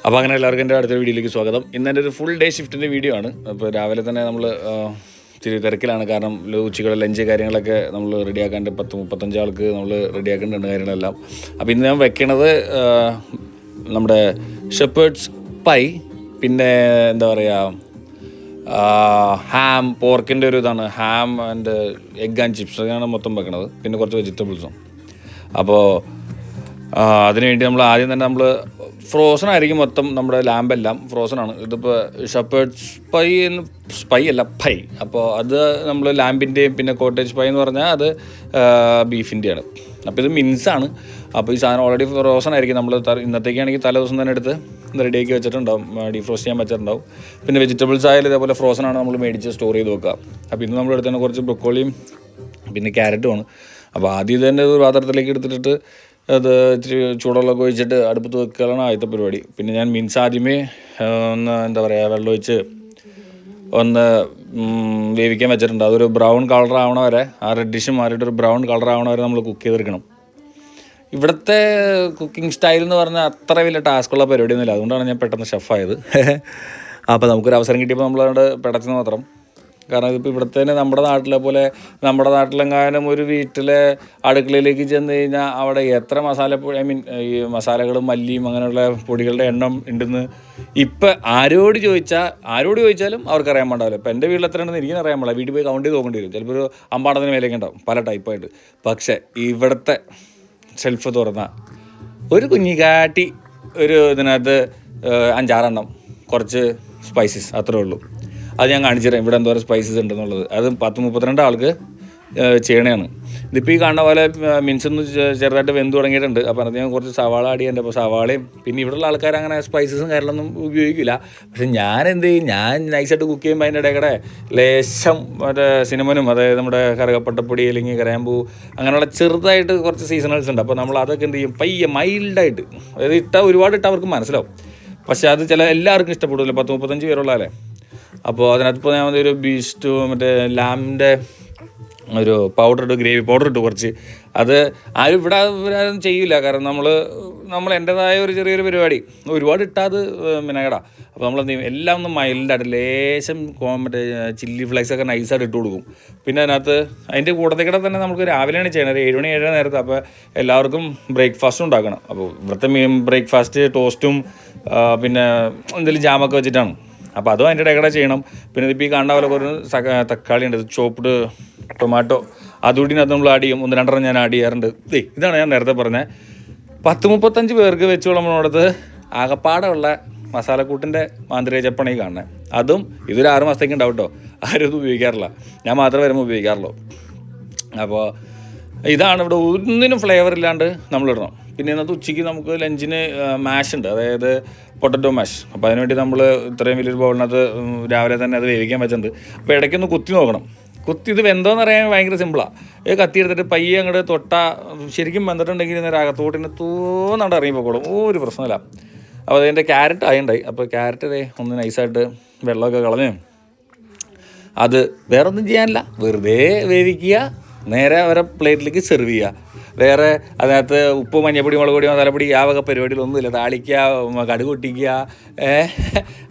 അപ്പോൾ അങ്ങനെ എല്ലാവർക്കും എൻ്റെ അടുത്ത വീഡിയോയിലേക്ക് സ്വാഗതം. ഇന്ന് എൻ്റെ ഒരു ഫുൾ ഡേ ഷിഫ്റ്റിൻ്റെ വീഡിയോ ആണ്. അപ്പോൾ രാവിലെ തന്നെ നമ്മൾ ഇച്ചിരി തിരക്കിലാണ്. കാരണം ഉച്ചയ്ക്കുള്ള ലഞ്ച് കാര്യങ്ങളൊക്കെ നമ്മൾ റെഡിയാക്കാണ്ട് 10-35 ആൾക്ക് നമ്മൾ റെഡിയാക്കേണ്ടതുണ്ട് കാര്യങ്ങളെല്ലാം. അപ്പോൾ ഇന്ന് ഞാൻ വെക്കണത് നമ്മുടെ ഷെപ്പേർഡ്സ് പൈ, പിന്നെ എന്താ പറയുക ഹാം, പോർക്കിൻ്റെ ഒരു ഇതാണ് ham and egg and chips, അതാണ് മൊത്തം വെക്കണത്. പിന്നെ കുറച്ച് വെജിറ്റബിൾസും. അപ്പോൾ അതിനുവേണ്ടി നമ്മൾ ആദ്യം തന്നെ നമ്മൾ ഫ്രോസൺ ആയിരിക്കും മൊത്തം. നമ്മുടെ ലാമ്പെല്ലാം ഫ്രോസണാണ്. ഇതിപ്പോൾ ഷെപ്പേർഡ്സ് പൈ അല്ല പൈ. അപ്പോൾ അത് നമ്മൾ ലാമ്പിൻ്റെയും പിന്നെ കോട്ടേജ് പൈ എന്ന് പറഞ്ഞാൽ അത് ബീഫിൻ്റെയാണ്. അപ്പോൾ ഇത് മിൻസാണ്. അപ്പോൾ ഈ സാധനം ഓൾറെഡി ഫ്രോസൺ ആയിരിക്കും. നമ്മൾ ഇന്നത്തേക്കാണെങ്കിൽ തലേ ദിവസം തന്നെ എടുത്ത് റെഡിയാക്കി വെച്ചിട്ടുണ്ടാവും, ഡീഫ്രോസ്റ്റ് ചെയ്യാൻ വെച്ചിട്ടുണ്ടാവും. പിന്നെ വെജിറ്റബിൾസ് ആയാലും ഇതേപോലെ ഫ്രോസണാണ് നമ്മൾ മേടിച്ച് സ്റ്റോർ ചെയ്ത് വെക്കുക. അപ്പോൾ ഇന്ന് നമ്മൾ എടുത്തതിന് കുറച്ച് ബ്രൊക്കോളിയും പിന്നെ ക്യാരറ്റുമാണ്. അപ്പോൾ ആദ്യം തന്നെ ഒരു പാത്രത്തിലേക്ക് എടുത്തിട്ട് അത് ഇച്ചിരി ചൂടുവെള്ളമൊക്കെ ഒഴിച്ചിട്ട് അടുപ്പത്ത് വെക്കുകയാണ് ആദ്യത്തെ പരിപാടി. പിന്നെ ഞാൻ മീൻസ് ആദ്യമേ ഒന്ന് എന്താ പറയുക വെള്ളമൊഴിച്ച് ഒന്ന് വേവിക്കാൻ വെച്ചിട്ടുണ്ട്. അതൊരു ബ്രൗൺ കളർ ആവണ വരെ, ആ റെഡിഷ് മാറിയിട്ട് ഒരു ബ്രൗൺ കളർ ആവണ വരെ നമ്മൾ കുക്ക് ചെയ്തെടുക്കണം. ഇവിടുത്തെ കുക്കിംഗ് സ്റ്റൈൽ എന്ന് പറഞ്ഞാൽ അത്ര വലിയ ടാസ്ക്കുള്ള പരിപാടിയൊന്നുമില്ല. അതുകൊണ്ടാണ് ഞാൻ പെട്ടെന്ന് ഷെഫായത്. അപ്പോൾ നമുക്കൊരു അവസരം കിട്ടിയപ്പോൾ നമ്മളതുകൊണ്ട് പെടച്ചെന്ന് മാത്രം. കാരണം ഇതിപ്പോൾ ഇവിടുത്തെ നമ്മുടെ നാട്ടിലെ പോലെ, നമ്മുടെ നാട്ടിലെങ്ങാനും ഒരു വീട്ടിലെ അടുക്കളയിലേക്ക് ചെന്ന് കഴിഞ്ഞാൽ അവിടെ എത്ര മസാലപ്പൊടി, ഈ മസാലകളും മല്ലിയും അങ്ങനെയുള്ള പൊടികളുടെ എണ്ണം ഉണ്ടെന്ന് ഇപ്പം ആരോട് ചോദിച്ചാലും അവർക്കറിയാൻ പാടില്ല. ഇപ്പം എൻ്റെ വീട്ടിൽ എത്ര ഉണ്ടെന്ന് എനിക്കറിയാൻ പാടില്ല. വീട്ടിൽ പോയി കൗണ്ട് ചെയ്ത് നോക്കേണ്ടി വരും. ചിലപ്പോൾ ഒരു 50 മേലേക്ക് ഉണ്ടാവും, പല ടൈപ്പായിട്ട്. പക്ഷേ ഇവിടുത്തെ ഷെൽഫ് തുറന്ന ഒരു കുഞ്ഞിക്കാട്ടി ഒരു ഇതിനകത്ത് 5-6 എണ്ണം, കുറച്ച് സ്പൈസസ്, അത്രേ ഉള്ളൂ. അത് ഞാൻ കാണിച്ചു തരാം ഇവിടെ എന്തോരം സ്പൈസസ് ഉണ്ടെന്നുള്ളത്. അത് 10-32 ആൾക്ക് ചെയ്യണതാണ്. ഇതിപ്പോൾ ഈ കാണുന്ന പോലെ മിൻസൊന്ന് ചെറുതായിട്ട് വെന്ത് തുടങ്ങിയിട്ടുണ്ട്. അപ്പോൾ അത് ഞാൻ കുറച്ച് സവാള ആഡ് ചെയ്യേണ്ടത്. അപ്പോൾ സവാളയും പിന്നെ ഇവിടെയുള്ള ആൾക്കാർ അങ്ങനെ സ്പൈസസും കാര്യങ്ങളൊന്നും ഉപയോഗിക്കില്ല. പക്ഷെ ഞാൻ എന്ത് ചെയ്യും, ഞാൻ നൈസായിട്ട് കുക്ക് ചെയ്യുമ്പോൾ അതിൻ്റെ ഇടയ്ക്കിടെ ലേശം മറ്റേ സിനിമനും, അതായത് നമ്മുടെ കറുകപ്പട്ടപ്പൊടി അല്ലെങ്കിൽ കരയാമ്പൂ, അങ്ങനെയുള്ള ചെറുതായിട്ട് കുറച്ച് സീസണൽസ് ഉണ്ട്. അപ്പോൾ നമ്മൾ അതൊക്കെ എന്ത് ചെയ്യും, പയ്യെ മൈൽഡായിട്ട്, അതായത് ഒരുപാട് ഇട്ടാൽ അവർക്ക് മനസ്സിലാവും. പക്ഷേ അത് എല്ലാവർക്കും ഇഷ്ടപ്പെടില്ല. 30-35 പേരുള്ളതല്ലേ. അപ്പോൾ അതിനകത്തിപ്പോൾ ഞാൻ ഒരു ബീസ്റ്റ് മറ്റേ ലാമിൻ്റെ ഒരു പൗഡർ ഇട്ട്, ഗ്രേവി പൗഡർ ഇട്ട് കുറച്ച്. അത് ആരും ഇവിടെ ആരും ചെയ്യില്ല. കാരണം നമ്മൾ എൻ്റേതായ ഒരു ചെറിയൊരു പരിപാടി. ഒരുപാട് ഇട്ടാൽ അത് വിനകടാ. അപ്പോൾ നമ്മളെന്ത് ചെയ്യും, എല്ലാം ഒന്ന് മൈൽഡായിട്ട് ലേശം മറ്റേ ചില്ലി ഫ്ലേക്സൊക്കെ നൈസായിട്ട് ഇട്ട് കൊടുക്കും. പിന്നെ അതിൻ്റെ കൂട്ടത്തേക്കിടെ തന്നെ നമുക്ക് രാവിലെയാണ് ചെയ്യണത്, 7 മണി 7 നേരത്തെ. അപ്പോൾ എല്ലാവർക്കും ബ്രേക്ക്ഫാസ്റ്റും ഉണ്ടാക്കണം. അപ്പോൾ ഇവിടുത്തെ ബ്രേക്ക്ഫാസ്റ്റ് ടോസ്റ്റും പിന്നെ എന്തെങ്കിലും ജാമൊക്കെ വെച്ചിട്ടാണ്. അപ്പോൾ അതും അതിൻ്റെ ഇടയ്ക്കിടെ ചെയ്യണം. പിന്നെ ഇതിപ്പോൾ ഈ കാണുന്ന പോലെ കുറച്ച് തക്കാളി ഉണ്ട്, ചോപ്പ്ഡ് ടൊമാറ്റോ, അതുകൂടി അത് നമ്മൾ ആഡ് ചെയ്യും. 1-2 ഞാൻ ആഡ് ചെയ്യാറുണ്ട്. ഇതാണ് ഞാൻ നേരത്തെ പറഞ്ഞത്. 10-35 പേർക്ക് വെച്ച് നമ്മളോടത്ത് ആകപ്പാടുള്ള മസാലക്കൂട്ടിൻ്റെ മാന്ത്രിക ചെപ്പാണ് ഈ കാണുന്നത്. അതും ഇതൊരു 6 മാസത്തേക്ക് ഉണ്ടാവും കേട്ടോ. ആരും ഇത് ഉപയോഗിക്കാറില്ല, ഞാൻ മാത്രമേ വരുമ്പോൾ ഉപയോഗിക്കാറുള്ളൂ. അപ്പോൾ ഇതാണ് ഇവിടെ ഒന്നിനും ഫ്ലേവർ ഇല്ലാണ്ട് നമ്മളിടണം. പിന്നെ ഇന്നത്തെ ഉച്ചയ്ക്ക് നമുക്ക് ലഞ്ചിന് മാഷ് ഉണ്ട്, അതായത് പൊട്ടറ്റോ മാഷ്. അപ്പോൾ അതിനുവേണ്ടി നമ്മൾ ഇത്രയും വലിയൊരു ബൗളിനകത്ത് രാവിലെ തന്നെ അത് വേവിക്കാൻ വെച്ചിട്ടുണ്ട്. അപ്പോൾ ഇടയ്ക്കൊന്ന് കുത്തി നോക്കണം. ഇത് വെന്തോന്ന് അറിയാൻ ഭയങ്കര സിമ്പിളാണ്. കത്തി എടുത്തിട്ട് പയ്യെ അങ്ങോട്ട് തൊട്ടാൽ ശരിക്കും വെന്തിട്ടുണ്ടെങ്കിൽ നേരെ അകത്തോട്ടിന് തോന്നാണ്ട് ഇറങ്ങിപ്പോക്കോളും, ഒരു പ്രശ്നമില്ല. അപ്പോൾ അതിൻ്റെ ക്യാരറ്റ് ആയിണ്ടായി. അപ്പോൾ ക്യാരറ്റ് ഒന്ന് നൈസായിട്ട് വെള്ളമൊക്കെ കളഞ്ഞ് അത് വേറെ ഒന്നും ചെയ്യാനില്ല, വെറുതെ വേവിക്കുക, നേരെ അവരെ പ്ലേറ്റിലേക്ക് സെർവ് ചെയ്യുക. വേറെ അതിനകത്ത് ഉപ്പ്, മഞ്ഞപ്പൊടി, മുളക് പൊടി, മസാലപ്പൊടി ആ വക പരിപാടികളൊന്നുമില്ല. താളിക്കുക, കടുക് പൊട്ടിക്കുക,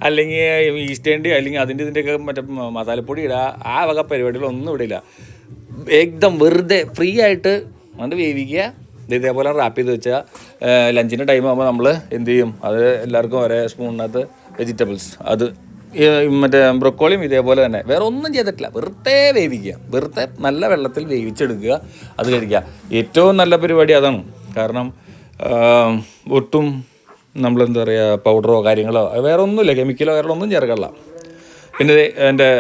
അല്ലെങ്കിൽ ഈസ്റ്റേണ്ടി അല്ലെങ്കിൽ ഇതിൻ്റെയൊക്കെ മറ്റേ മസാലപ്പൊടി ഇടുക, ആ വക പരിപാടികളൊന്നും ഇവിടെ ഇല്ല. ഏകദം വെറുതെ ഫ്രീ ആയിട്ട് അതുകൊണ്ട് വേവിക്കുക. ഇതേപോലെ റാപ്പ് ചെയ്ത് വെച്ചാൽ ലഞ്ചിൻ്റെ ടൈം ആകുമ്പോൾ നമ്മൾ എന്ത് ചെയ്യും, അത് എല്ലാവർക്കും ഒരേ സ്പൂണിനകത്ത് വെജിറ്റബിൾസ്, അത് മറ്റേ ബ്രൊക്കോളിയും ഇതേപോലെ തന്നെ, വേറെ ഒന്നും ചെയ്തിട്ടില്ല. വെറുതെ വേവിക്കുക, വെറുതെ നല്ല വെള്ളത്തിൽ വേവിച്ചെടുക്കുക, അത് കഴിക്കുക. ഏറ്റവും നല്ല പരിപാടി അതാണ്. കാരണം ഒട്ടും നമ്മളെന്താ പറയുക, പൗഡറോ കാര്യങ്ങളോ വേറെ ഒന്നുമില്ല, കെമിക്കലോ വേറെ ഒന്നും ചേർക്കാറില്ല. പിന്നെ എൻ്റെ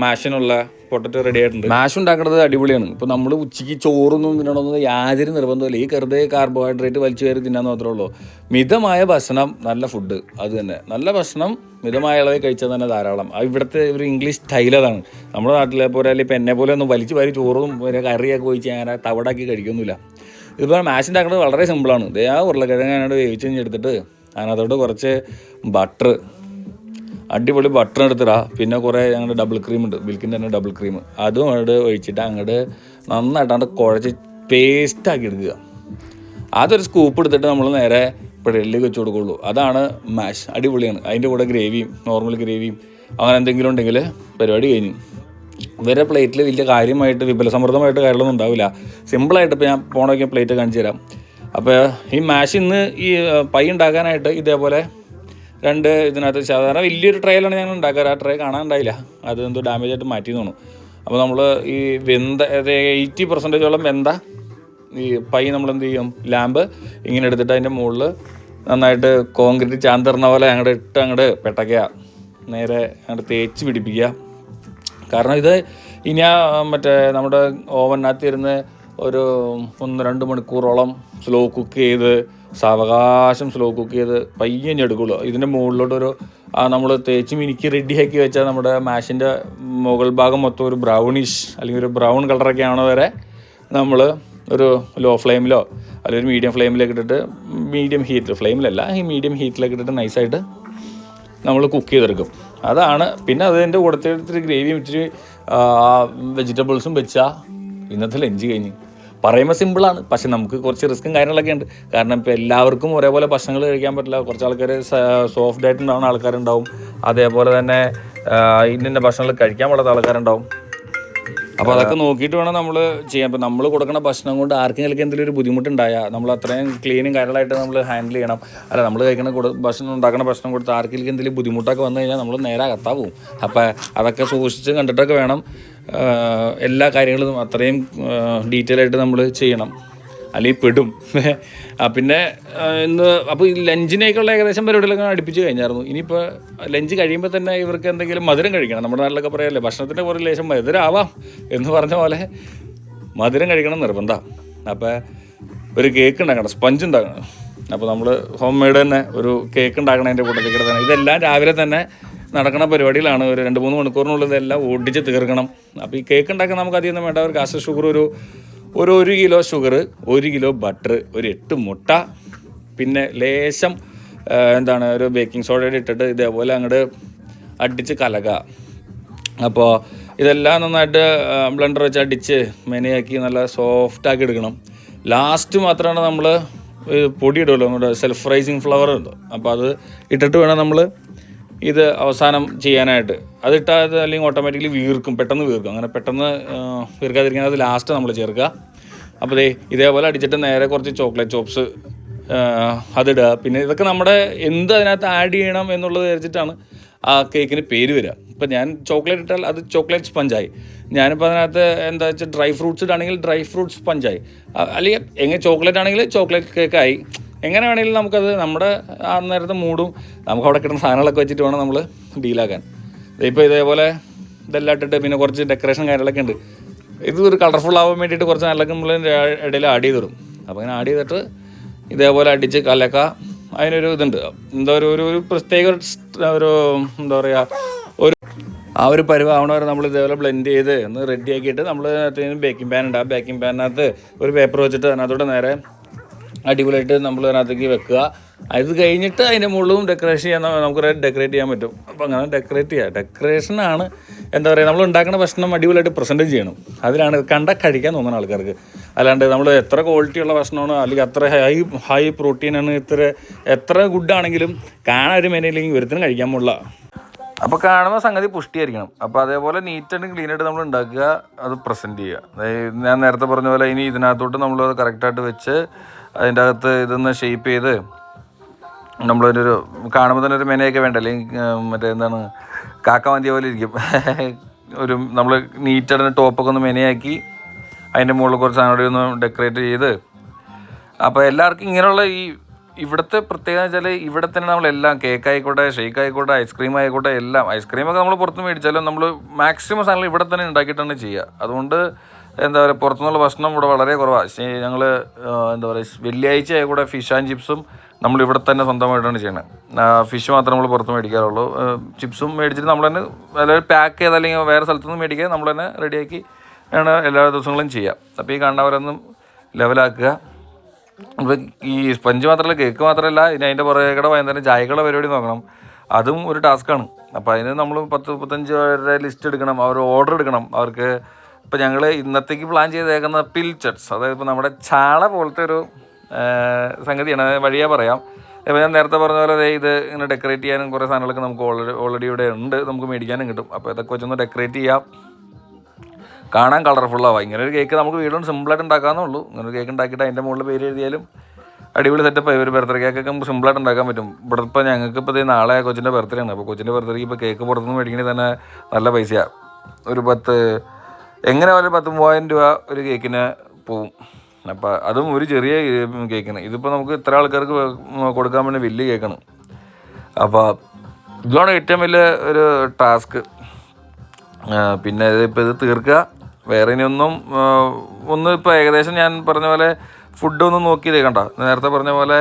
മാഷിനുള്ള പൊട്ടറ്റോ റെഡി ആയിട്ടുണ്ട്. മാഷ് ഉണ്ടാക്കുന്നത് അടിപൊളിയാണ്. ഇപ്പോൾ നമ്മൾ ഉച്ചയ്ക്ക് ചോറൊന്നും തിന്നണമെന്ന് യാതൊരു നിർബന്ധമില്ല. ഈ വെറുതെ കാർബോഹൈഡ്രേറ്റ് വലിച്ചു കയറി തിന്നാൻ മാത്രമേ ഉള്ളൂ. മിതമായ ഭക്ഷണം, നല്ല ഫുഡ്, അത് തന്നെ നല്ല ഭക്ഷണം മിതമായ അളവിൽ കഴിച്ചാൽ തന്നെ ധാരാളം. ഇവിടുത്തെ ഒരു ഇംഗ്ലീഷ് സ്റ്റൈൽ അതാണ്. നമ്മുടെ നാട്ടിലെ പോലെ അല്ലെങ്കിൽ ഇപ്പം എന്നെ പോലെ ഒന്നും വലിച്ചു വാരി ചോറും കറിയൊക്കെ ഒഴിച്ച് അങ്ങനെ തവടാക്കി കഴിക്കൊന്നുമില്ല. ഇതിപ്പോൾ മാഷ് ഉണ്ടാക്കുന്നത് വളരെ സിമ്പിളാണ്. ആ ഉരുളക്കിഴങ്ങ് അതിനോട് വേവിച്ച് കഴിഞ്ഞെടുത്തിട്ട് അതിനകത്തോട്ട് കുറച്ച് ബട്ടർ, അടിപൊളി ബട്ടർ എടുത്തിടാ. പിന്നെ കുറേ ഞങ്ങളുടെ ഡബിൾ ക്രീം ഉണ്ട്, മിൽക്കിൻ്റെ തന്നെ ഡബിൾ ക്രീം, അതും അങ്ങോട്ട് ഒഴിച്ചിട്ട് അങ്ങോട്ട് നന്നായിട്ടാണ്ട് കുഴച്ച് പേസ്റ്റാക്കി എടുക്കുക. അതൊരു സ്കൂപ്പ് എടുത്തിട്ട് നമ്മൾ നേരെ ഇപ്പോൾ എല്ല് വെച്ച് കൊടുക്കുകയുള്ളൂ. അതാണ് മാഷ്, അടിപൊളിയാണ്. അതിൻ്റെ കൂടെ ഗ്രേവിയും നോർമൽ ഗ്രേവിയും അങ്ങനെ എന്തെങ്കിലും ഉണ്ടെങ്കിൽ പരിപാടി കഴിഞ്ഞു. ഇവരെ പ്ലേറ്റിൽ വലിയ കാര്യമായിട്ട് വിപുലസമൃദ്ധമായിട്ട് കാര്യങ്ങളൊന്നും ഉണ്ടാവില്ല. സിമ്പിളായിട്ട് ഇപ്പോൾ ഞാൻ പോണൊക്കെ പ്ലേറ്റ് കാണിച്ചു തരാം. അപ്പോൾ ഈ മാഷ് ഇന്ന് ഈ പൈ ഉണ്ടാക്കാനായിട്ട് ഇതേപോലെ 2 ഇതിനകത്ത് സാധാരണ വലിയൊരു ട്രേയിലാണ് ഞങ്ങൾ ഉണ്ടാക്കാറ്. ആ ട്രേ കാണാനുണ്ടായില്ല, അത് എന്തോ ഡാമേജ് ആയിട്ട് മാറ്റി തോന്നുന്നു. അപ്പോൾ നമ്മൾ ഈ വെന്ത 80% വെന്ത ഈ പൈ നമ്മളെന്ത് ചെയ്യും, ലാമ്പ് ഇങ്ങനെ എടുത്തിട്ട് അതിൻ്റെ മുകളിൽ നന്നായിട്ട് കോൺക്രീറ്റ് ചാന്തിർന്ന പോലെ അങ്ങോട്ട് പെട്ടയ്ക്കുക, നേരെ അങ്ങോട്ട് തേച്ച് പിടിപ്പിക്കുക. കാരണം ഇത് ഇനി മറ്റേ നമ്മുടെ ഓവനകത്ത് ഇരുന്ന് ഒരു 1-2 മണിക്കൂറോളം സ്ലോ കുക്ക് ചെയ്ത് സാവകാശം സ്ലോ കുക്ക് ചെയ്ത് പയ്യെ എടുക്കുള്ളൂ. ഇതിൻ്റെ മുകളിലോട്ടൊരു നമ്മൾ തേച്ച് മിനുക്കി റെഡിയാക്കി വെച്ചാൽ നമ്മുടെ മാഷിൻ്റെ മുകൾ ഭാഗം മൊത്തം ഒരു ബ്രൗണിഷ് അല്ലെങ്കിൽ ഒരു ബ്രൗൺ കളറൊക്കെ ആവണ വരെ നമ്മൾ ഒരു ലോ ഫ്ലെയിമിലോ അല്ലെങ്കിൽ ഒരു മീഡിയം ഫ്ലെയിമിലേക്ക് ഇട്ടിട്ട്, മീഡിയം ഹീറ്റ് ഫ്ലെയിമിലല്ല, ഈ മീഡിയം ഹീറ്റിലേക്ക് ഇട്ടിട്ട് നൈസായിട്ട് നമ്മൾ കുക്ക് ചെയ്തെടുക്കും. അതാണ്. പിന്നെ അതിൻ്റെ കൂടത്തെ ഇത്തിരി ഗ്രേവിയും ഇച്ചിരി വെജിറ്റബിൾസും വെച്ചാൽ ഇന്നത്തെ ലഞ്ച് കഴിഞ്ഞ്. പറയുമ്പോൾ സിമ്പിളാണ്, പക്ഷെ നമുക്ക് കുറച്ച് റിസ്ക്കും കാര്യങ്ങളൊക്കെ ഉണ്ട്. കാരണം ഇപ്പോൾ എല്ലാവർക്കും ഒരേപോലെ ഭക്ഷണങ്ങൾ കഴിക്കാൻ പറ്റില്ല. കുറച്ച് ആൾക്കാർ സോഫ്റ്റ് ആയിട്ടുണ്ടാവുന്ന ആൾക്കാരുണ്ടാവും, അതേപോലെ തന്നെ ഇന്ന ഭക്ഷണങ്ങൾ കഴിക്കാൻ പാടാത്ത ആൾക്കാരുണ്ടാവും. അപ്പോൾ അതൊക്കെ നോക്കിയിട്ട് വേണം നമ്മൾ ചെയ്യാൻ. ഇപ്പോൾ നമ്മൾ കൊടുക്കുന്ന ഭക്ഷണം കൊണ്ട് ആർക്കെങ്കിലും എന്തെങ്കിലും ഒരു ബുദ്ധിമുട്ടുണ്ടായാൽ നമ്മൾ അത്രയും ക്ലീനും കാര്യങ്ങളായിട്ട് നമ്മൾ ഹാൻഡിൽ ചെയ്യണം. അല്ല, നമ്മൾ കഴിക്കുന്ന ഭക്ഷണം ഉണ്ടാക്കുന്ന ഭക്ഷണം കൊടുത്ത് ആർക്കെങ്കിലും എന്തെങ്കിലും ബുദ്ധിമുട്ടൊക്കെ വന്നു കഴിഞ്ഞാൽ നമ്മൾ നേരെ അകത്താ പോകും. അപ്പോൾ അതൊക്കെ സൂക്ഷിച്ച് കണ്ടിട്ടൊക്കെ വേണം എല്ലാ കാര്യങ്ങളും അത്രയും ഡീറ്റെയിൽ ആയിട്ട് നമ്മൾ ചെയ്യണം, അല്ലെങ്കിൽ പെടും. പിന്നെ ഇന്ന് അപ്പോൾ ഈ ലഞ്ചിനേക്കുള്ള ഏകദേശം പരിപാടികളൊക്കെ അടുപ്പിച്ച് കഴിഞ്ഞായിരുന്നു. ഇനിയിപ്പോൾ ലഞ്ച് കഴിയുമ്പോൾ തന്നെ ഇവർക്ക് എന്തെങ്കിലും മധുരം കഴിക്കണം. നമ്മുടെ നാട്ടിലൊക്കെ പറയാമല്ലേ, ഭക്ഷണത്തിൻ്റെ കുറേ ലേശം മധുരമാവാം എന്ന് പറഞ്ഞ പോലെ മധുരം കഴിക്കണം നിർബന്ധമാണ്. അപ്പോൾ ഒരു കേക്ക് ഉണ്ടാക്കണം, സ്പഞ്ച് ഉണ്ടാക്കണം. അപ്പോൾ നമ്മൾ ഹോം മെയ്ഡ് തന്നെ ഒരു കേക്ക് ഉണ്ടാക്കണതിൻ്റെ കൂട്ടത്തിൽ തന്നെ ഇതെല്ലാം രാവിലെ തന്നെ നടക്കുന്ന പരിപാടികളാണ്. ഒരു 2-3 മണിക്കൂറിനുള്ളിൽ ഇതെല്ലാം ഓടിച്ച് തീർക്കണം. അപ്പോൾ ഈ കേക്ക് ഉണ്ടാക്കാൻ നമുക്ക് അധികം വേണ്ട. ഒരു കാസ്റ്റർ ഷുഗർ ഒരു 1 കിലോ ഷുഗർ, 1 കിലോ ബട്ടർ, ഒരു 8 മുട്ട, പിന്നെ ലേശം ഒരു ബേക്കിംഗ് സോഡയുടെ ഇട്ടിട്ട് ഇതേപോലെ അങ്ങോട്ട് അടിച്ച് കലക്കുക. അപ്പോൾ ഇതെല്ലാം നന്നായിട്ട് ബ്ലെൻഡർ വെച്ച് അടിച്ച് മെനയാക്കി നല്ല സോഫ്റ്റാക്കി എടുക്കണം. ലാസ്റ്റ് മാത്രമാണ് നമ്മൾ പൊടി ഇടുമല്ലോ, നമ്മുടെ സെൽഫ് റൈസിങ് ഫ്ലവർ ഉണ്ട്. അപ്പോൾ അത് ഇട്ടിട്ട് വേണം നമ്മൾ ഇത് അവസാനം ചെയ്യാനായിട്ട്. അതിട്ടാൽ അല്ലെങ്കിൽ ഓട്ടോമാറ്റിക്കലി വീർക്കും, പെട്ടെന്ന് വീർക്കും. അങ്ങനെ പെട്ടെന്ന് വീർക്കാതിരിക്കാൻ അത് ലാസ്റ്റ് നമ്മൾ ചേർക്കുക. അപ്പോൾ ഇതേപോലെ അടിച്ചിട്ട് നേരെ കുറച്ച് ചോക്ലേറ്റ് ചോപ്സ് അതിടുക. പിന്നെ ഇതൊക്കെ നമ്മുടെ എന്ത് അതിനകത്ത് ആഡ് ചെയ്യണം എന്നുള്ളത് വിചാരിച്ചിട്ടാണ് ആ കേക്കിന് പേര് വരിക. ഇപ്പം ഞാൻ ചോക്ലേറ്റ് ഇട്ടാൽ അത് ചോക്ലേറ്റ് സ്പഞ്ചായി. ഞാനിപ്പോൾ അതിനകത്ത് എന്താ വെച്ചാൽ ഡ്രൈ ഫ്രൂട്ട്സ് ഇട്ടാണെങ്കിൽ ഡ്രൈ ഫ്രൂട്ട്സ് സ്പഞ്ചായി, അല്ലെങ്കിൽ എങ്ങനെ ചോക്ലേറ്റ് ആണെങ്കിൽ ചോക്ലേറ്റ് കേക്കായി. എങ്ങനെ വേണമെങ്കിലും നമുക്കത് നമ്മുടെ ആ നേരത്തെ മൂടും നമുക്ക് അവിടെ കിട്ടുന്ന സാധനങ്ങളൊക്കെ വെച്ചിട്ട് വേണം നമ്മൾ ഡീലാക്കാൻ. ഇപ്പോൾ ഇതേപോലെ ഇതെല്ലാം ഇട്ടിട്ട് പിന്നെ കുറച്ച് ഡെക്കറേഷൻ കാര്യങ്ങളൊക്കെ ഉണ്ട്. ഇത് ഒരു കളർഫുൾ ആവാൻ വേണ്ടിയിട്ട് കുറച്ച് നല്ല നമ്മൾ ഇടയിൽ ആഡ് ചെയ്ത് തരും. അപ്പോൾ അങ്ങനെ ആഡ് ചെയ്തിട്ട് ഇതേപോലെ അടിച്ച് കലക്ക. അതിനൊരു ഇതുണ്ട്, ഒരു പ്രത്യേക ഒരു എന്താ പറയുക, ഒരു പരുവാവണ വരെ നമ്മൾ ഇതേപോലെ ബ്ലെൻഡ് ചെയ്ത് ഒന്ന് റെഡിയാക്കിയിട്ട് നമ്മൾ ബേക്കിംഗ് പാൻ ഉണ്ട്. ആ ബേക്കിംഗ് പാനിനകത്ത് ഒരു പേപ്പർ വെച്ചിട്ട് അതിനകത്തോടെ നേരെ അടിപൊളിയായിട്ട് നമ്മൾ അതിനകത്തേക്ക് വെക്കുക. അത് കഴിഞ്ഞിട്ട് അതിൻ്റെ മുകളിലും ഡെക്കറേഷൻ ചെയ്യാൻ നമുക്ക് ഡെക്കറേറ്റ് ചെയ്യാൻ പറ്റും. അപ്പോൾ അങ്ങനെ ഡെക്കറേറ്റ് ചെയ്യുക. ഡെക്കറേഷനാണ് എന്താ പറയുക, നമ്മൾ ഉണ്ടാക്കുന്ന ഭക്ഷണം അടിപൊളിയായിട്ട് പ്രസൻറ്റ് ചെയ്യണം. അതിലാണ് കഴിക്കാൻ തോന്നുന്ന ആൾക്കാർക്ക്. അല്ലാണ്ട് നമ്മൾ എത്ര ക്വാളിറ്റിയുള്ള ഭക്ഷണമാണ് അല്ലെങ്കിൽ അത്ര ഹൈ പ്രോട്ടീനാണ്, എത്ര ഗുഡാണെങ്കിലും കാണാൻ ഒരു മെനയില്ലെങ്കിൽ ഒരുത്തിനും കഴിക്കാൻ പോലുള്ള. അപ്പോൾ കാണുമ്പോൾ സംഗതി പുഷ്ടിയായിരിക്കണം. അപ്പോൾ അതേപോലെ നീറ്റ് ആൻഡ് ക്ലീൻ ആയിട്ട് നമ്മൾ ഉണ്ടാക്കുക, അത് പ്രസൻറ്റ് ചെയ്യുക. ഞാൻ നേരത്തെ പറഞ്ഞ പോലെ ഇനി ഇതിനകത്തോട്ട് നമ്മൾ കറക്റ്റായിട്ട് വെച്ച് അതിൻ്റെ അകത്ത് ഇതൊന്ന് ഷേപ്പ് ചെയ്ത് നമ്മളൊരു കാണുമ്പോൾ തന്നെ ഒരു മെനയൊക്കെ വേണ്ട, അല്ലെങ്കിൽ മറ്റേ കാക്കമന്തിയ പോലെ ഇരിക്കും. നമ്മൾ നീറ്റായിട്ട് ടോപ്പൊക്കെ ഒന്ന് മെനയാക്കി അതിൻ്റെ മുകളിൽ കുറച്ച് സാധനം ഒന്ന് ഡെക്കറേറ്റ് ചെയ്ത്. അപ്പോൾ എല്ലാവർക്കും ഇങ്ങനെയുള്ള ഇവിടുത്തെ പ്രത്യേകത വെച്ചാൽ ഇവിടെ തന്നെ നമ്മളെല്ലാം കേക്ക് ആയിക്കോട്ടെ, ഷേക്ക് ആയിക്കോട്ടെ, ഐസ്ക്രീം ആയിക്കോട്ടെ, എല്ലാം. ഐസ്ക്രീമൊക്കെ നമ്മൾ പുറത്ത് മേടിച്ചാലും നമ്മൾ മാക്സിമം സാധനങ്ങൾ ഇവിടെ തന്നെ ഉണ്ടാക്കിയിട്ടാണ് ചെയ്യുക. അതുകൊണ്ട് എന്താ പറയുക, പുറത്തുനിന്നുള്ള ഭക്ഷണം ഇവിടെ വളരെ കുറവാണ്. ഞങ്ങൾ എന്താ പറയുക, വെള്ളിയാഴ്ച ആയിക്കോട്ടെ ഫിഷ് ആൻഡ് ചിപ്സും നമ്മൾ ഇവിടെ തന്നെ സ്വന്തമായിട്ടാണ് ചെയ്യണത്. ഫിഷ് മാത്രമേ നമ്മൾ പുറത്ത് മേടിക്കാറുള്ളൂ. ചിപ്സും മേടിച്ചിട്ട് നമ്മൾ തന്നെ അതായത് പാക്ക് ചെയ്ത് അല്ലെങ്കിൽ വേറെ സ്ഥലത്തുനിന്ന് മേടിക്കുക, നമ്മൾ തന്നെ റെഡിയാക്കി ആണ് എല്ലാ ദിവസങ്ങളും ചെയ്യുക. അപ്പോൾ ഈ കാണുന്നവരൊന്നും ലെവലാക്കുക. അപ്പോൾ ഈ സ്പഞ്ച് മാത്രമല്ല, കേക്ക് മാത്രമല്ല, ഇനി അതിൻ്റെ പുറകെ വൈകുന്നേരം ചായക്കുള്ള പരിപാടി നോക്കണം. അതും ഒരു ടാസ്ക്കാണ്. അപ്പോൾ അതിന് നമ്മൾ 10-35 പേരുടെ ലിസ്റ്റ് എടുക്കണം, അവർ ഓർഡർ എടുക്കണം അവർക്ക്. ഇപ്പോൾ ഞങ്ങൾ ഇന്നത്തേക്ക് പ്ലാൻ ചെയ്തേക്കുന്ന പിൽച്ചട്സ്, അതായത് ഇപ്പോൾ നമ്മുടെ ചാള പോലത്തെ ഒരു സംഗതിയാണ്, വഴിയാ പറയാം. അപ്പോൾ ഞാൻ നേരത്തെ പറഞ്ഞ പോലെ ഇത് ഇങ്ങനെ ഡെക്കറേറ്റ് ചെയ്യാനും കുറേ സാധനങ്ങളൊക്കെ നമുക്ക് ഓൾറെഡി ഇവിടെ ഉണ്ട്, നമുക്ക് മേടിക്കാനും കിട്ടും. അപ്പോൾ ഇതൊക്കെ വെച്ചൊന്ന് ഡെക്കറേറ്റ് ചെയ്യാം, കാണാൻ കളർഫുള്ളാവാം. ഇങ്ങനെ ഒരു കേക്ക് നമുക്ക് വീടും സിമ്പിളായിട്ട് ഉണ്ടാക്കാമെന്നേ ഉള്ളൂ. ഇങ്ങനെ ഒരു കേക്ക് ഉണ്ടാക്കിയിട്ട് അതിൻ്റെ മുകളിൽ പേര് എഴുതിയാലും അടിപൊളി സെറ്റപ്പ്. ഒരു ബർത്ത്ഡേ കേക്കൊക്കെ നമുക്ക് സിമ്പിളായിട്ട് ഉണ്ടാക്കാൻ പറ്റും. ഇവിടെ ഇപ്പോൾ ഞങ്ങൾക്ക് ഇപ്പോൾ നാളെ കൊച്ചിൻ്റെ ബർത്ത്ഡേ ആണ്. അപ്പോൾ കൊച്ചിൻ്റെ ബർത്ത്ഡേക്ക് ഇപ്പോൾ കേക്ക് പുറത്തുനിന്ന് മേടിക്കണമെങ്കിൽ തന്നെ നല്ല പൈസയാണ്. ഒരു എങ്ങനെ പോലെ 10,000-3000 രൂപ ഒരു കേക്കിന് പോവും. അപ്പോൾ അതും ഒരു ചെറിയ കേക്കിന്. ഇതിപ്പോൾ നമുക്ക് ഇത്ര ആൾക്കാർക്ക് കൊടുക്കാൻ വേണ്ടി വലിയ കേക്കാണ്. അപ്പോൾ ഇതാണ് ഏറ്റവും വലിയ ഒരു ടാസ്ക്. പിന്നെ ഇപ്പോൾ ഇത് തീർക്കുക. വേറെ ഇനിയൊന്നും ഇപ്പോൾ ഏകദേശം ഞാൻ പറഞ്ഞ പോലെ ഫുഡ് ഒന്ന് നോക്കിയതേ കണ്ട, നേരത്തെ പറഞ്ഞ പോലെ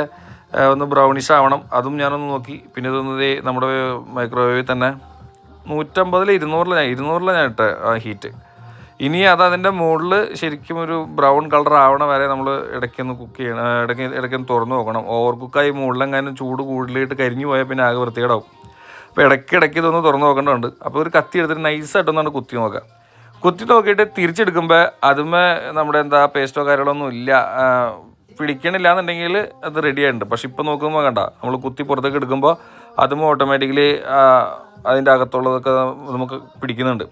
ഒന്ന് ബ്രൗണിഷ് ആവണം. അതും ഞാനൊന്ന് നോക്കി. പിന്നെ ഇതൊന്നത് നമ്മുടെ മൈക്രോവേവിൽ തന്നെ 150-200 200 ഞാൻ ഇട്ട ആ ഹീറ്റ്. ഇനി അതിൻ്റെ മുകളിൽ ശരിക്കും ഒരു ബ്രൗൺ കളർ ആവണ വരെ നമ്മൾ ഇടയ്ക്കൊന്ന് കുക്ക് ചെയ്യണം, ഇടയ്ക്കൊന്ന് തുറന്ന് നോക്കണം. ഓവർ കുക്കായി മുകളിലെങ്ങാനും ചൂട് കൂടുതലായിട്ട് കരിഞ്ഞു പോയാൽ പിന്നെ ആകെ വൃത്തികേടാവും. അപ്പോൾ ഇടയ്ക്ക് ഇതൊന്ന് തുറന്ന് നോക്കേണ്ടതുണ്ട്. അപ്പോൾ ഒരു കത്തി എടുത്തിട്ട് നൈസായിട്ടൊന്നാണ് കുത്തി നോക്കുക. കുത്തി നോക്കിയിട്ട് തിരിച്ചെടുക്കുമ്പോൾ അതുമേ നമ്മുടെ പേസ്റ്റോ കാര്യങ്ങളൊന്നും ഇല്ല, പിടിക്കണില്ല എന്നുണ്ടെങ്കിൽ അത് റെഡി ആയിട്ടുണ്ട്. പക്ഷെ ഇപ്പോൾ നോക്കുമ്പോൾ കണ്ട, നമ്മൾ കുത്തി പുറത്തേക്ക് എടുക്കുമ്പോൾ അതും ഓട്ടോമാറ്റിക്കലി അതിൻ്റെ അകത്തുള്ളതൊക്കെ നമുക്ക് പിടിക്കുന്നുണ്ട്.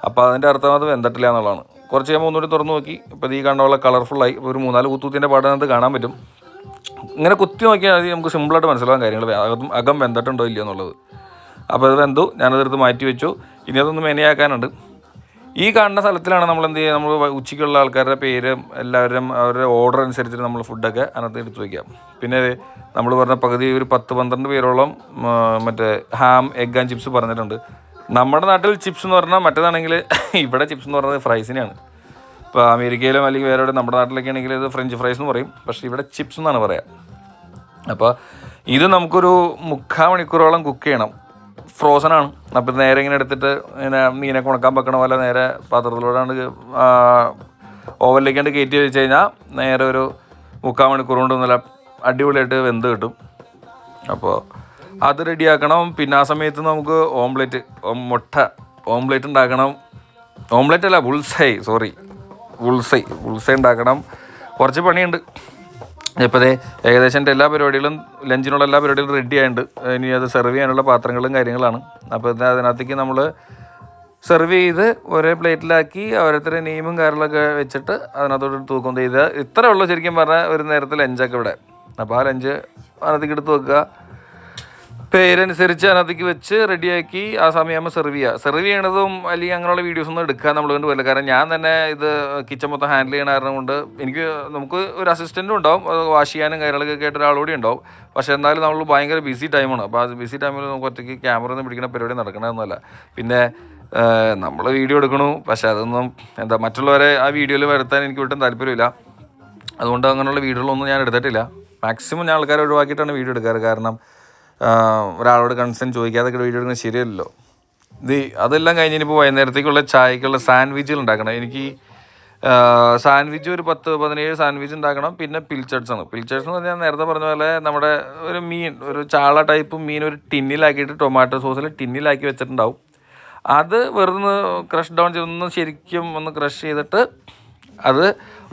അപ്പോൾ അതിൻ്റെ അർത്ഥം അത് വെന്തിട്ടില്ല എന്നുള്ളതാണ്. കുറച്ച് കഴിയുമ്പോൾ ഒന്നുകൂടി തുറന്ന് നോക്കി. ഇപ്പോൾ ഈ കണ്ടുള്ള കളർഫുള്ളായി ഒരു 3-4 കുത്തൂത്തിൻ്റെ പാടിനകത്ത് കാണാൻ പറ്റും. ഇങ്ങനെ കുത്തി നോക്കിയാൽ മതി, നമുക്ക് സിമ്പിളായിട്ട് മനസ്സിലാകാൻ കാര്യങ്ങൾ അകം വെന്തിട്ടുണ്ടോ ഇല്ലയോ എന്നുള്ളത്. അപ്പോൾ അത് വെന്തു, ഞാനതെടുത്ത് മാറ്റി വെച്ചു. ഇനി അതൊന്ന് മെനയാക്കാനുണ്ട്. ഈ കാണുന്ന സ്ഥലത്തിലാണ് നമ്മൾ എന്ത് ചെയ്യുക, നമ്മൾ ഉച്ചയ്ക്കുള്ള ആൾക്കാരുടെ പേരും എല്ലാവരും അവരുടെ ഓർഡർ അനുസരിച്ചിട്ട് നമ്മൾ ഫുഡൊക്കെ അതിനകത്ത് എടുത്ത് വയ്ക്കാം. പിന്നെ നമ്മൾ പറഞ്ഞ പകുതി ഒരു 10-12 പേരോളം മറ്റേ ഹാം, എഗ് ആൻഡ് ചിപ്സ് പറഞ്ഞിട്ടുണ്ട്. നമ്മുടെ നാട്ടിൽ ചിപ്സ് എന്ന് പറഞ്ഞാൽ മറ്റേതാണെങ്കിൽ ഇവിടെ ചിപ്സ് എന്ന് പറഞ്ഞത് ഫ്രൈസിനെയാണ്. ഇപ്പോൾ അമേരിക്കയിലും അല്ലെങ്കിൽ വേറെ എവിടെ നമ്മുടെ നാട്ടിലൊക്കെ ആണെങ്കിൽ ഇത് ഫ്രഞ്ച് ഫ്രൈസ് എന്ന് പറയും. പക്ഷേ ഇവിടെ ചിപ്സ് എന്നാണ് പറയുക. അപ്പോൾ ഇത് നമുക്കൊരു 3/4 മണിക്കൂറോളം കുക്ക് ചെയ്യണം. ഫ്രോസനാണ്. അപ്പോൾ നേരെ ഇങ്ങനെ എടുത്തിട്ട് ഇങ്ങനെ മീനൊക്കെ ഉണക്കാൻ വെക്കണ പോലെ നേരെ പാത്രത്തിലൂടെയാണ് ഓവനിലേക്കാണ്ട് കയറ്റി വെച്ച് കഴിഞ്ഞാൽ നേരെ ഒരു 3/4 മണിക്കൂർ കൊണ്ട് നല്ല അടിപൊളിയായിട്ട് വെന്ത് കിട്ടും. അപ്പോൾ അത് റെഡിയാക്കണം. പിന്നെ ആ സമയത്ത് നമുക്ക് മുട്ട ഓംലെറ്റ് ഉണ്ടാക്കണം. ഓംലെറ്റ് അല്ല, ബുൾസൈ ഉണ്ടാക്കണം. കുറച്ച് പണിയുണ്ട്. ഇപ്പോൾ ഏകദേശം എൻ്റെ എല്ലാ പരിപാടികളും ലഞ്ചിനുള്ള എല്ലാ പരിപാടികളും റെഡി ആയിട്ടുണ്ട്. ഇനി അത് സെർവ് ചെയ്യാനുള്ള പാത്രങ്ങളും കാര്യങ്ങളാണ്. അപ്പോൾ അതിനകത്തേക്ക് നമ്മൾ സെർവ് ചെയ്ത് ഒരേ പ്ലേറ്റിലാക്കി ഓരോരുത്തരുടെ നെയിമും കാര്യങ്ങളൊക്കെ വെച്ചിട്ട് അതിനകത്തോട്ട് തൂക്കം ചെയ്ത് ഇത്രയേ ഉള്ളൂ ശരിക്കും പറഞ്ഞാൽ ഒരു നേരത്തെ ലഞ്ചൊക്കെ ഇവിടെ. അപ്പോൾ ആ ലഞ്ച് അതിനകത്തേക്ക് എടുത്ത് വെക്കുക, പേരനുസരിച്ച് അതിനകത്തേക്ക് വെച്ച് റെഡിയാക്കി ആ സമയമാകുമ്പോൾ സെർവ് ചെയ്യണതും അല്ലെങ്കിൽ അങ്ങനെയുള്ള വീഡിയോസൊന്നും എടുക്കാൻ നമ്മൾ കൊണ്ട് വരില്ല. കാരണം ഞാൻ തന്നെ ഇത് കിച്ചൺ മൊത്തം ഹാൻഡിൽ ചെയ്യണ കാരണം കൊണ്ട് നമുക്ക് ഒരു അസിസ്റ്റൻറ്റും ഉണ്ടാവും, അത് വാഷ് ചെയ്യാനും കാര്യങ്ങളൊക്കെ ആയിട്ട് ഒരാളുകൂടി ഉണ്ടാവും. പക്ഷേ എന്നാലും നമ്മൾ ഭയങ്കര ബിസി ടൈമാണ്. അപ്പോൾ ആ ബിസി ടൈമിൽ നമുക്ക് ഒറ്റയ്ക്ക് ക്യാമറ ഒന്നും പിടിക്കുന്ന പരിപാടി നടക്കണമെന്നല്ല. പിന്നെ നമ്മൾ വീഡിയോ എടുക്കണു, പക്ഷേ അതൊന്നും മറ്റുള്ളവരെ ആ വീഡിയോയിൽ വരുത്താൻ എനിക്ക് ഒട്ടും താല്പര്യമില്ല. അതുകൊണ്ട് അങ്ങനെയുള്ള വീഡിയോകളൊന്നും ഞാൻ എടുത്തിട്ടില്ല. മാക്സിമം ഞാൻ ആൾക്കാരെ ഒഴിവാക്കിയിട്ടാണ് വീഡിയോ എടുക്കാറ്. കാരണം ഒരാളോട് കൺസെൻറ്റ് ചോദിക്കാതൊക്കെ വീഡിയോ എടുക്കുന്നത് ശരിയല്ലല്ലോ. അതെല്ലാം കഴിഞ്ഞിപ്പോൾ വൈകുന്നേരത്തേക്കുള്ള ചായക്കുള്ള സാൻഡ്വിച്ചുകൾ ഉണ്ടാക്കണം. എനിക്ക് സാൻഡ്വിച്ച് ഒരു 10-17 സാൻഡ്വിച്ച് ഉണ്ടാക്കണം. പിന്നെ പിൽച്ചട്സ് എന്ന് പറഞ്ഞാൽ ഞാൻ നേരത്തെ പറഞ്ഞ പോലെ നമ്മുടെ ഒരു മീൻ, ഒരു ചാള ടൈപ്പ് മീൻ ഒരു ടിന്നിലാക്കിയിട്ട് ടൊമാറ്റോ സോസിൽ ടിന്നിലാക്കി വെച്ചിട്ടുണ്ടാവും. അത് വെറുതെ ക്രഷ് ഡൗൺ ചെയ്തൊന്ന് ശരിക്കും ഒന്ന് ക്രഷ് ചെയ്തിട്ട് അത്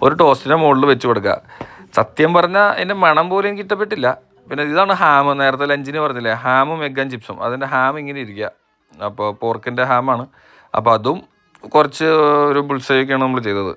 ഒരു ടോസ്റ്റിൻ്റെ മുകളിൽ വെച്ച് കൊടുക്കുക. സത്യം പറഞ്ഞാൽ അതിൻ്റെ മണം പോലും എനിക്ക് ഇഷ്ടപ്പെട്ടില്ല. പിന്നെ ഇതാണ് ഹാം, നേരത്തെ ലഞ്ചിന് പറഞ്ഞില്ലേ, ഹാമും എഗ് ആൻഡ് ചിപ്സും. അതിൻ്റെ ഹാം ഇങ്ങനെ ഇരിക്കുക. അപ്പോൾ പോർക്കിൻ്റെ ഹാമാണ്. അപ്പോൾ അതും കുറച്ച് ഒരു ബുൾസൈയൊക്കെയാണ് നമ്മൾ ചെയ്തത്.